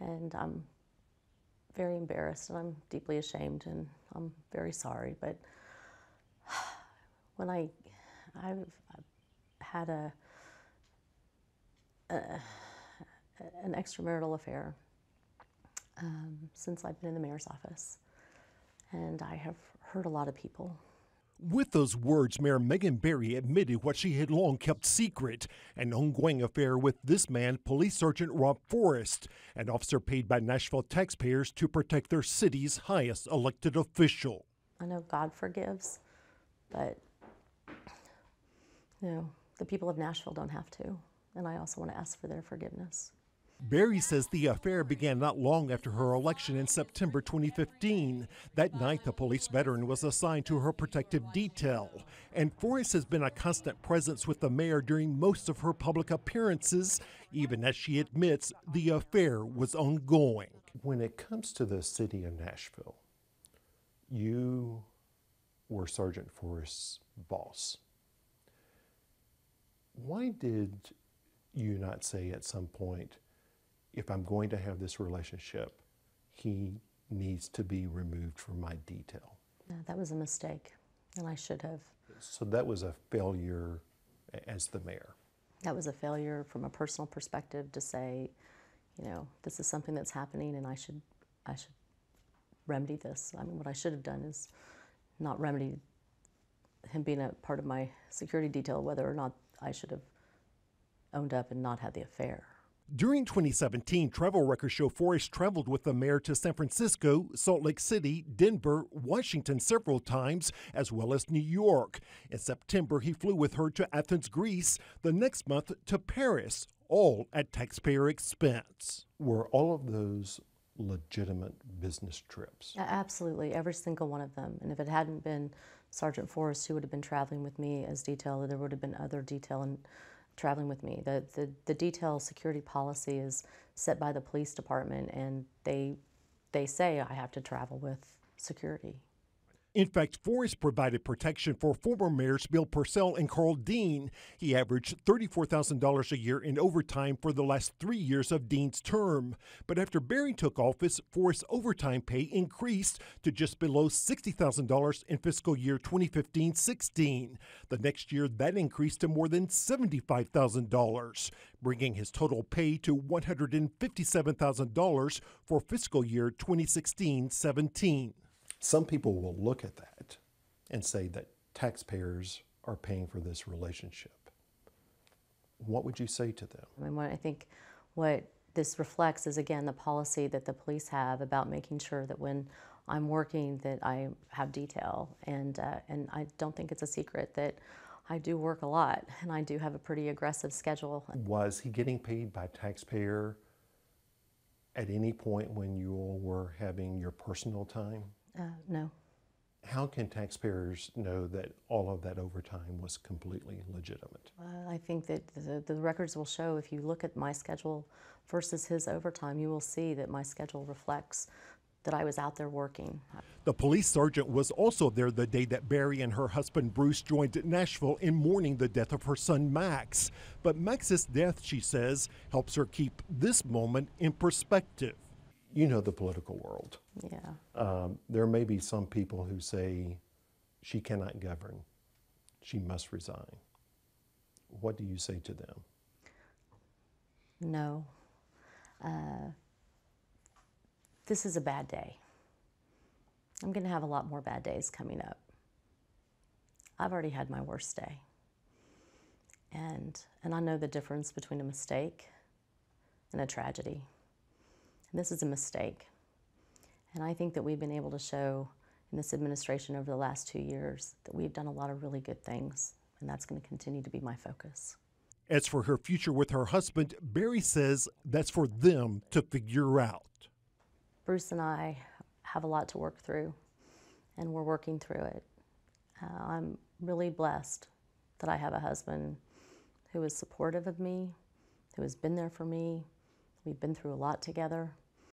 And I'm very embarrassed, and I'm deeply ashamed, and I'm very sorry. But when I've had an extramarital affair since I've been in the mayor's office, and I have hurt a lot of people. With those words, Mayor Megan Barry admitted what she had long kept secret, an ongoing affair with this man, Police Sergeant Rob Forrest, an officer paid by Nashville taxpayers to protect their city's highest elected official. I know God forgives, but the people of Nashville don't have to, and I also want to ask for their forgiveness. Barry says the affair began not long after her election in September 2015. That night, the police veteran was assigned to her protective detail. And Forrest has been a constant presence with the mayor during most of her public appearances, even as she admits the affair was ongoing. When it comes to the city of Nashville, you were Sergeant Forrest's boss. Why did you not say at some point, if I'm going to have this relationship, he needs to be removed from my detail? That was a mistake, and I should have. So that was a failure as the mayor? That was a failure from a personal perspective to say, this is something that's happening, and I should remedy this. I mean, what I should have done is not remedy him being a part of my security detail, whether or not I should have owned up and not had the affair. During 2017, travel records show Forrest traveled with the mayor to San Francisco, Salt Lake City, Denver, Washington several times, as well as New York. In September, he flew with her to Athens, Greece, the next month to Paris, all at taxpayer expense. Were all of those legitimate business trips? Absolutely, every single one of them. And if it hadn't been Sergeant Forrest who would have been traveling with me as detail, there would have been other detail and traveling with me. The detail security policy is set by the police department, and they say I have to travel with security. In fact, Forrest provided protection for former mayors Bill Purcell and Carl Dean. He averaged $34,000 a year in overtime for the last 3 years of Dean's term. But after Barry took office, Forrest's overtime pay increased to just below $60,000 in fiscal year 2015-16. The next year, that increased to more than $75,000, bringing his total pay to $157,000 for fiscal year 2016-17. Some people will look at that and say that taxpayers are paying for this relationship. What would you say to them? I think what this reflects is, again, the policy that the police have about making sure that when I'm working that I have detail. And I don't think it's a secret that I do work a lot, and I do have a pretty aggressive schedule. Was he getting paid by taxpayer at any point when you all were having your personal time? No. How can taxpayers know that all of that overtime was completely legitimate? I think that the records will show, if you look at my schedule versus his overtime, you will see that my schedule reflects that I was out there working. The police sergeant was also there the day that Barry and her husband Bruce joined Nashville in mourning the death of her son Max. But Max's death, she says, helps her keep this moment in perspective. You know the political world. Yeah. There may be some people who say she cannot govern, she must resign. What do you say to them? No. This is a bad day. I'm going to have a lot more bad days coming up. I've already had my worst day. And I know the difference between a mistake and a tragedy. And this is a mistake. And I think that we've been able to show in this administration over the last 2 years that we've done a lot of really good things, and that's going to continue to be my focus. As for her future with her husband, Barry says that's for them to figure out. Bruce and I have a lot to work through, and we're working through it. I'm really blessed that I have a husband who is supportive of me, who has been there for me. We've been through a lot together.